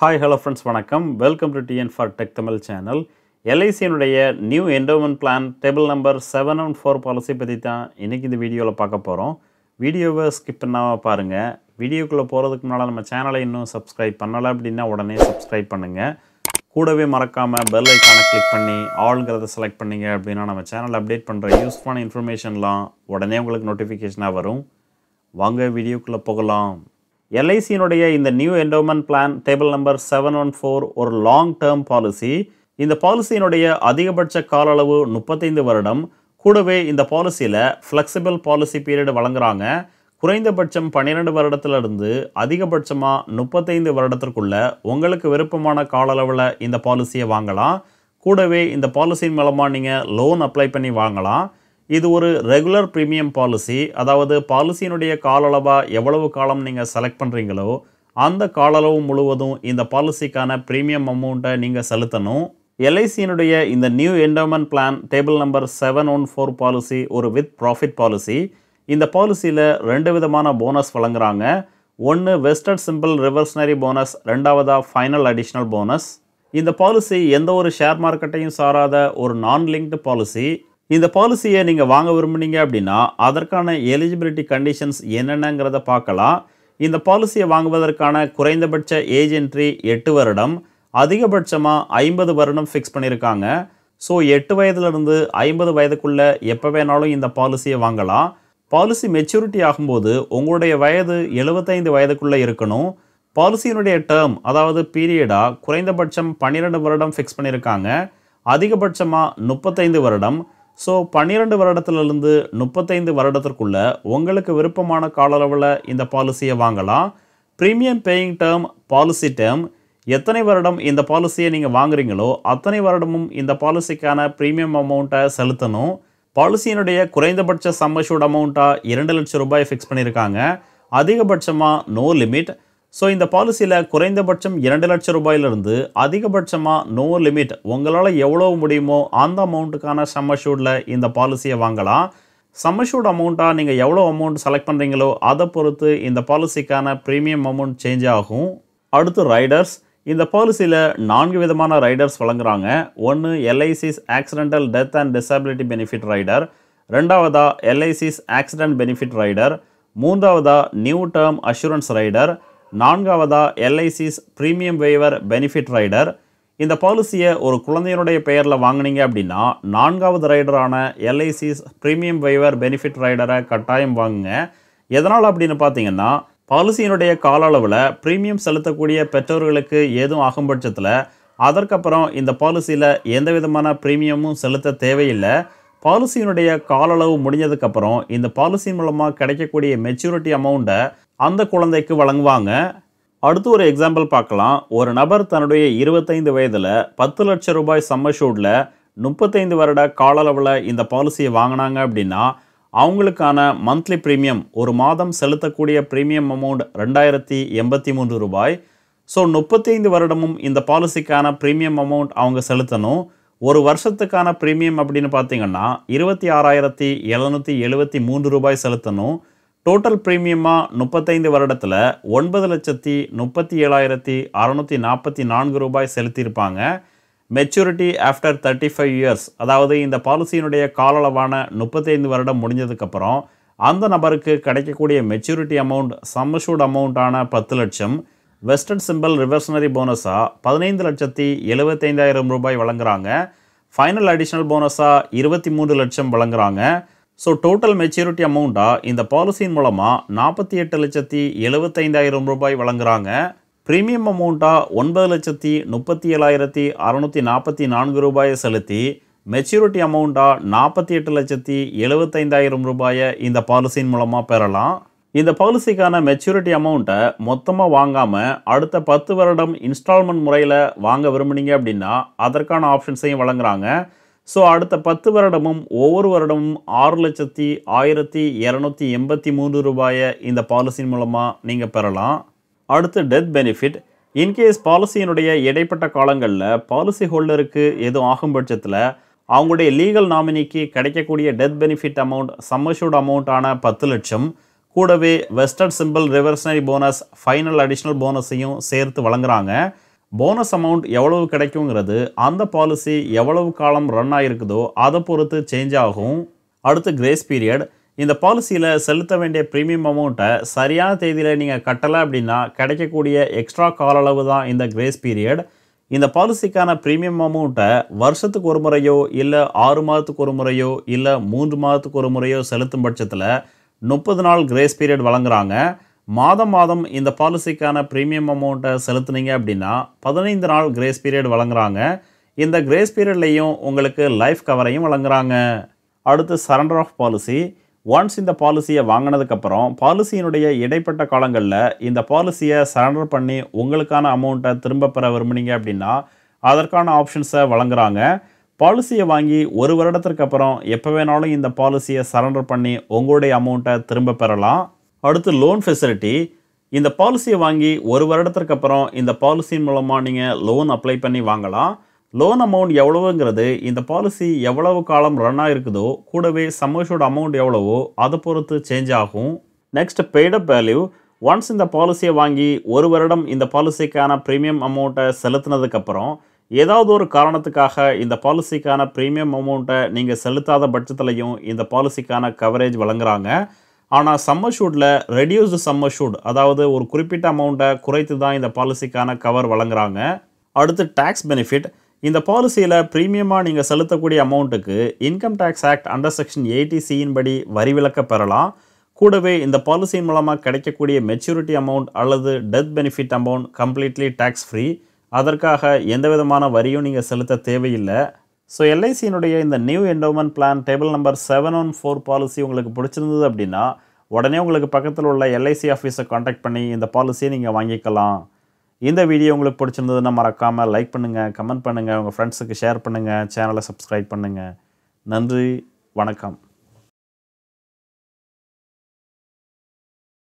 Hi, hello friends, வணக்கம். Welcome to TN for Tech Tamil channel. LIC-னுடைய new endowment plan table number 714 policy பற்றி தான் இன்றைக்கி இந்த வீடியோவில் பார்க்க போகிறோம். வீடியோவை ஸ்கிப் பண்ணாமல் பாருங்கள். வீடியோக்குள்ளே போகிறதுக்கு முன்னால் நம்ம சேனலை இன்னும் சப்ஸ்கிரைப் பண்ணலை அப்படின்னா உடனே சப்ஸ்கிரைப் பண்ணுங்கள். கூடவே மறக்காமல் பெல் ஐக்கானை கிளிக் பண்ணி ஆல்ங்கிறத செலக்ட் பண்ணிங்க அப்படின்னா நம்ம சேனல் அப்டேட் பண்ணுற யூஸ்ஃபுல்லான இன்ஃபர்மேஷன்லாம் உடனே உங்களுக்கு நோட்டிஃபிகேஷனாக வரும். வாங்க வீடியோக்குள்ளே போகலாம். LIC-னுடைய இந்த new endowment plan table number 714 ஒரு லாங் டேர்ம் பாலிசி. இந்த பாலிசியினுடைய அதிகபட்ச கால அளவு 35 வருடம். கூடவே இந்த பாலிசியில் ஃப்ளெக்சிபிள் பாலிசி பீரியட் வழங்குறாங்க. குறைந்தபட்சம் 12 வருடத்திலிருந்து அதிகபட்சமாக 35 வருடத்திற்குள்ள உங்களுக்கு விருப்பமான கால அளவில் இந்த பாலிசியை வாங்கலாம். கூடவே இந்த பாலிசியின் மூலமாக நீங்கள் லோன் அப்ளை பண்ணி வாங்கலாம். இது ஒரு ரெகுலர் ப்ரீமியம் பாலிசி, அதாவது பாலிசியினுடைய கால அளவாக எவ்வளவு காலம் நீங்கள் செலக்ட் பண்ணுறீங்களோ அந்த கால அளவு முழுவதும் இந்த பாலிசிக்கான ப்ரீமியம் அமௌண்ட்டை நீங்கள் செலுத்தணும். LIC-னுடைய இந்த new endowment plan table number 714 policy ஒரு வித் ப்ராஃபிட் பாலிசி. இந்த பாலிசியில் 2 விதமான போனஸ் வழங்குறாங்க. ஒன்று வெஸ்டட் சிம்பிள் ரிவர்ஸ்னரி போனஸ், ரெண்டாவதாக ஃபைனல் அடிஷ்னல் போனஸ். இந்த பாலிசி எந்த ஒரு ஷேர் மார்க்கெட்டையும் சாராத ஒரு நான் லிங்க்டு பாலிசி. இந்த பாலிசியை நீங்கள் வாங்க விரும்புனீங்க அப்படின்னா அதற்கான எலிஜிபிலிட்டி கண்டிஷன்ஸ் என்னென்னங்கிறத பார்க்கலாம். இந்த பாலிசியை வாங்குவதற்கான குறைந்தபட்ச ஏஜ் என்ட்ரி 8 வருடம், அதிகபட்சமாக 50 வருடம் ஃபிக்ஸ் பண்ணியிருக்காங்க. ஸோ 8 வயதுலேருந்து 50 வயதுக்குள்ளே எப்போ வேணாலும் இந்த பாலிசியை வாங்கலாம். பாலிசி மெச்சூரிட்டி ஆகும்போது உங்களுடைய வயது 75 வயதுக்குள்ளே இருக்கணும். பாலிசியினுடைய டேர்ம் அதாவது பீரியடாக குறைந்தபட்சம் 12 வருடம் ஃபிக்ஸ் பண்ணியிருக்காங்க, அதிகபட்சமாக 35 வருடம். ஸோ 12 வருடத்திலிருந்து 35 வருடத்திற்குள்ள உங்களுக்கு விருப்பமான கால அளவில் இந்த பாலிசியை வாங்கலாம். Premium paying term, policy term, எத்தனை வருடம் இந்த பாலிசியை நீங்கள் வாங்குறீங்களோ அத்தனை வருடமும் இந்த பாலிசிக்கான ப்ரீமியம் அமௌண்ட்டை செலுத்தணும். பாலிசியினுடைய குறைந்தபட்ச சம் அஷ்யூர்ட் அமௌண்ட்டாக 2 லட்சம் ரூபாய் ஃபிக்ஸ் பண்ணியிருக்காங்க, அதிகபட்சமாக நோ லிமிட். ஸோ இந்த பாலிசியில் குறைந்தபட்சம் 2 லட்சம் ரூபாயிலிருந்து அதிகபட்சமாக நோ லிமிட், உங்களால் எவ்வளோ முடியுமோ அந்த அமௌண்ட்டுக்கான சம் அஷ்யூர்டில் இந்த பாலிசியை வாங்கலாம். சம் அஷ்யூர்ட் அமௌண்ட்டாக நீங்கள் எவ்வளோ அமௌண்ட் செலக்ட் பண்ணுறீங்களோ அதை பொறுத்து இந்த பாலிசிக்கான ப்ரீமியம் அமௌண்ட் சேஞ்ச் ஆகும். அடுத்து ரைடர்ஸ். இந்த பாலிசியில் 4 விதமான ரைடர்ஸ் வழங்குறாங்க. ஒன்று LIC's accidental death and disability benefit rider, ரெண்டாவதாக LIC's ஆக்சிடென்ட் பெனிஃபிட் ரைடர், மூன்றாவதாக நியூ டேர்ம் அஷூரன்ஸ் ரைடர், நான்காவதாக LIC's premium waiver benefit rider. இந்த பாலிசியை ஒரு குழந்தையினுடைய பெயரில் வாங்கினீங்க அப்படின்னா 4வது ரைடரான LIC's ப்ரீமியம் வேவர் பெனிஃபிட் ரைடரை கட்டாயம் வாங்குங்க. எதனால் அப்படின்னு பார்த்தீங்கன்னா பாலிசியினுடைய கால அளவில் ப்ரீமியம் செலுத்தக்கூடிய பெற்றோர்களுக்கு ஏதும் ஆகும் பட்சத்தில் அதற்கப்புறம் இந்த பாலிசியில் எந்த விதமான ப்ரீமியமும் செலுத்த தேவையில்லை. பாலிசியினுடைய கால அளவு முடிஞ்சதுக்கப்புறம் இந்த பாலிசி மூலமாக கிடைக்கக்கூடிய மெச்சூரிட்டி அமௌண்ட்டை அந்த குழந்தைக்கு வழங்குவாங்க. அடுத்து ஒரு எக்ஸாம்பிள் பார்க்கலாம். ஒரு நபர் தன்னுடைய 25 வயதில் 10 லட்சம் ரூபாய் சம் அஷ்யூர்டில் 35 வருட கால அளவில் இந்த பாலிசியை வாங்கினாங்க அப்படின்னா அவங்களுக்கான மந்த்லி ப்ரீமியம், ஒரு மாதம் செலுத்தக்கூடிய ப்ரீமியம் அமௌண்ட் 2083 ரூபாய். ஸோ 35 வருடமும் இந்த பாலிசிக்கான ப்ரீமியம் அமௌண்ட் அவங்க செலுத்தணும். ஒரு வருஷத்துக்கான ப்ரீமியம் அப்படின்னு பார்த்தீங்கன்னா 26,773 ரூபாய் செலுத்தணும். டோட்டல் ப்ரீமியமாக 35 வருடத்தில் 9,37,644 ரூபாய் செலுத்தியிருப்பாங்க. மெச்சூரிட்டி ஆஃப்டர் 35 இயர்ஸ், அதாவது இந்த பாலிசியினுடைய கால அளவான 35 வருடம் முடிஞ்சதுக்கப்புறம் அந்த நபருக்கு கிடைக்கக்கூடிய மெச்சூரிட்டி அமௌண்ட் சம் அஷ்யூர்ட் அமௌண்ட்டான 10 லட்சம், வெஸ்டட் சிம்பிள் ரிவர்ஸ்னரி போனஸாக 15,75,000 ரூபாய் வழங்குறாங்க. ஃபைனல் அடிஷ்னல் போனஸாக 23 லட்சம் வழங்குறாங்க. ஸோ டோட்டல் மெச்சூரிட்டி அமௌண்ட்டாக இந்த பாலிசியின் மூலமாக 48,75,000 ரூபாய் வழங்குறாங்க. ப்ரீமியம் அமௌண்ட்டாக 9,37,644 ரூபாயை செலுத்தி மெச்சூரிட்டி அமௌண்ட்டாக 48,75,000 ரூபாயை இந்த பாலிசியின் மூலமாக பெறலாம். இந்த பாலிசிக்கான மெச்சூரிட்டி அமௌண்ட்டை மொத்தமாக வாங்காமல் அடுத்த 10 வருடம் இன்ஸ்டால்மெண்ட் முறையில் வாங்க விரும்புனீங்க அப்படின்னா அதற்கான ஆப்ஷன்ஸையும் வழங்குறாங்க. ஸோ அடுத்த 10 வருடமும் ஒவ்வொரு வருடமும் 6,02,283 ரூபாயை இந்த பாலிசியின் மூலமாக நீங்கள் பெறலாம். அடுத்து டெத் பெனிஃபிட். இன்கேஸ் பாலிசியினுடைய இடைப்பட்ட காலங்களில் பாலிசி ஹோல்டருக்கு எதுவும் ஆகும் பட்சத்தில் அவங்களுடைய லீகல் நாமினிக்கு கிடைக்கக்கூடிய death benefit amount sum assured அமௌண்ட்டான 10 லட்சம், கூடவே vested simple reversionary bonus, final additional போனஸையும் சேர்த்து வழங்குறாங்க. போனஸ் அமௌண்ட் எவ்வளவு கிடைக்குங்கிறது அந்த பாலிசி எவ்வளவு காலம் ரன் ஆகிருக்குதோ அதை பொறுத்து சேஞ்ச் ஆகும். அடுத்து கிரேஸ் பீரியட். இந்த பாலிசியில் செலுத்த வேண்டிய ப்ரீமியம் அமௌண்ட்டை சரியான தேதியில் நீங்கள் கட்டலை அப்படின்னா கிடைக்கக்கூடிய எக்ஸ்ட்ரா கால அளவு தான் இந்த கிரேஸ் பீரியட். இந்த பாலிசிக்கான ப்ரீமியம் அமௌண்ட்டை வருஷத்துக்கு ஒரு முறையோ இல்லை 6 மாதத்துக்கு ஒரு முறையோ இல்லை 3 மாதத்துக்கு ஒரு முறையோ செலுத்தும் பட்சத்தில் 30 நாள் கிரேஸ் பீரியட் வழங்குறாங்க. மாதம் இந்த பாலிசிக்கான ப்ரீமியம் அமௌண்ட்டை செலுத்துனீங்க அப்படின்னா 15 நாள் கிரேஸ் பீரியட் வழங்குறாங்க. இந்த கிரேஸ் பீரியட்லையும் உங்களுக்கு லைஃப் கவரையும் வழங்குறாங்க. அடுத்து சரண்டர் ஆஃப் பாலிசி. ஒன்ஸ் இந்த பாலிசியை வாங்கினதுக்கப்புறம் பாலிசியினுடைய இடைப்பட்ட காலங்களில் இந்த பாலிசியை சரண்டர் பண்ணி உங்களுக்கான அமௌண்ட்டை திரும்ப பெற விரும்புனீங்க அப்படின்னா அதற்கான ஆப்ஷன்ஸை வழங்குறாங்க. பாலிசியை வாங்கி 1 வருடத்திற்கு அப்புறம் எப்போ வேணாலும் இந்த பாலிசியை சரண்டர் பண்ணி உங்களுடைய அமௌண்ட்டை திரும்ப பெறலாம். அடுத்து லோன் ஃபெசிலிட்டி. இந்த பாலிசியை வாங்கி 1 வருடத்திற்கு அப்புறம் இந்த பாலிசியின் மூலமாக நீங்கள் லோன் அப்ளை பண்ணி வாங்கலாம். லோன் அமௌண்ட் எவ்வளவுங்கிறது இந்த பாலிசி எவ்வளவு காலம் ரன் ஆகிருக்குதோ கூடவே சம்மர்ஷூட் அமௌண்ட் எவ்வளவோ அதை பொறுத்து சேஞ்ச் ஆகும். Next paid-up value. ஒன்ஸ் இந்த பாலிசியை வாங்கி 1 வருடம் இந்த பாலிசிக்கான ப்ரீமியம் அமௌண்ட்டை செலுத்தினதுக்கப்புறம் ஏதாவது ஒரு காரணத்துக்காக இந்த பாலிசிக்கான ப்ரீமியம் அமௌண்ட்டை நீங்கள் செலுத்தாத பட்சத்துலையும் இந்த பாலிசிக்கான கவரேஜ் வழங்குறாங்க. ஆனால் சம்மர்ஷூட்டில் ரெடியூஸ்டு சம்மர்ஷூட், அதாவது ஒரு குறிப்பிட்ட அமௌண்ட்டை குறைத்து தான் இந்த பாலிசிக்கான கவர் வழங்குறாங்க. அடுத்து டேக்ஸ் பெனிஃபிட். இந்த பாலிசியில் ப்ரீமியமாக நீங்கள் செலுத்தக்கூடிய அமௌண்ட்டுக்கு income tax act under section 80C படி வரி விலக்க பெறலாம். கூடவே இந்த பாலிசியின் மூலமாக கிடைக்கக்கூடிய மெச்சூரிட்டி அமௌண்ட் அல்லது death benefit amount completely tax free. அதற்காக எந்த விதமான வரியும் நீங்கள் செலுத்த தேவையில்லை. ஸோ எல்ஐசியினுடைய இந்த new endowment plan table number 714 policy உங்களுக்கு பிடிச்சிருந்தது அப்படின்னா உடனே உங்களுக்கு பக்கத்தில் உள்ள எல்ஐசி ஆஃபீஸை காண்டாக்ட் பண்ணி இந்த பாலிசியை நீங்கள் வாங்கிக்கலாம். இந்த வீடியோ உங்களுக்கு பிடிச்சிருந்ததுன்னா மறக்காமல் லைக் பண்ணுங்கள், கமெண்ட் பண்ணுங்கள், உங்கள் ஃப்ரெண்ட்ஸுக்கு ஷேர் பண்ணுங்கள், சேனலை சப்ஸ்கிரைப் பண்ணுங்கள். நன்றி, வணக்கம்.